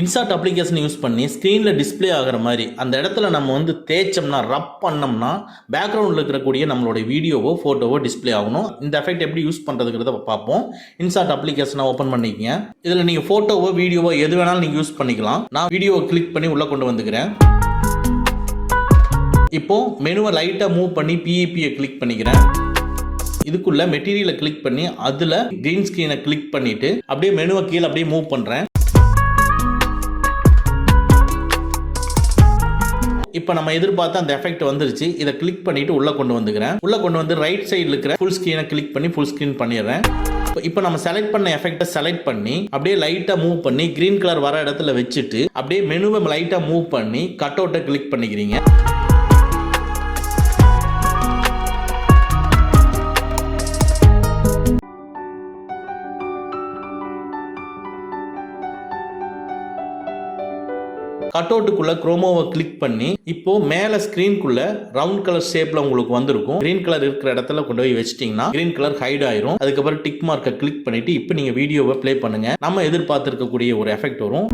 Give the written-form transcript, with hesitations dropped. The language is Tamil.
இன்சார்ட் அப்ளிகேஷன் யூஸ் பண்ணி ஸ்க்ரீனில் டிஸ்பிளே ஆகிற மாதிரி அந்த இடத்துல நம்ம வந்து தேய்ச்சோம்னா ரப் பண்ணோம்னா பேக்ரவுண்டில் இருக்கக்கூடிய நம்மளோட வீடியோவோ ஃபோட்டோவோ டிஸ்பிளே ஆகணும். இந்த எஃபெக்ட் எப்படி யூஸ் பண்ணுறதுங்கிறத பார்ப்போம். இன்சார்ட் அப்ளிகேஷனை ஓப்பன் பண்ணிக்கங்க. இதில் நீங்கள் ஃபோட்டோவோ வீடியோவோ எது வேணாலும் நீங்கள் யூஸ் பண்ணிக்கலாம். நான் வீடியோவை கிளிக் பண்ணி உள்ளே கொண்டு வந்துக்கிறேன். இப்போ மெனுவை லைட்டாக மூவ் பண்ணி பிஇபியை கிளிக் பண்ணிக்கிறேன். இதுக்குள்ள மெட்டீரியலை கிளிக் பண்ணி அதில் கிரீன் ஸ்க்ரீனை கிளிக் பண்ணிட்டு அப்படியே மெனுவை கீழே அப்படியே மூவ் பண்ணுறேன். இப்போ நம்ம எதிர்பார்த்த அந்த எஃபெக்ட் வந்துருச்சு. இதை கிளிக் பண்ணிட்டு உள்ள கொண்டு வந்துக்கிறேன். உள்ள கொண்டு வந்து ரைட் சைடில் இருக்கிற ஃபுல் ஸ்க்ரீனை கிளிக் பண்ணி ஃபுல் ஸ்க்ரீன் பண்ணிடுறேன். இப்போ நம்ம செலக்ட் பண்ண எஃபெக்டை செலக்ட் பண்ணி அப்படியே லைட்டாக மூவ் பண்ணி கிரீன் கலர் வர இடத்துல வச்சுட்டு அப்படியே மெனுவை லைட்டாக மூவ் பண்ணி கட் அவுட்டை கிளிக் பண்ணிக்கிறீங்க. கட் அவுட்டுக்குள்ள குரோமோவை கிளிக் பண்ணி இப்போ மேல ஸ்கிரீனுக்குள்ள ரவுண்ட் கலர் ஷேப்ல உங்களுக்கு வந்திருக்கும். கிரீன் கலர் இருக்கிற இடத்துல கொண்டு போய் வச்சிட்டீங்கன்னா கிரீன் கலர் ஹைட் ஆயிரும். அதுக்கப்புறம் டிக் மார்க்கை கிளிக் பண்ணிட்டு இப்போ நீங்க வீடியோவை ப்ளே பண்ணுங்க. நம்ம எதிர்பார்த்திருக்கக்கூடிய ஒரு எஃபெக்ட் வரும்.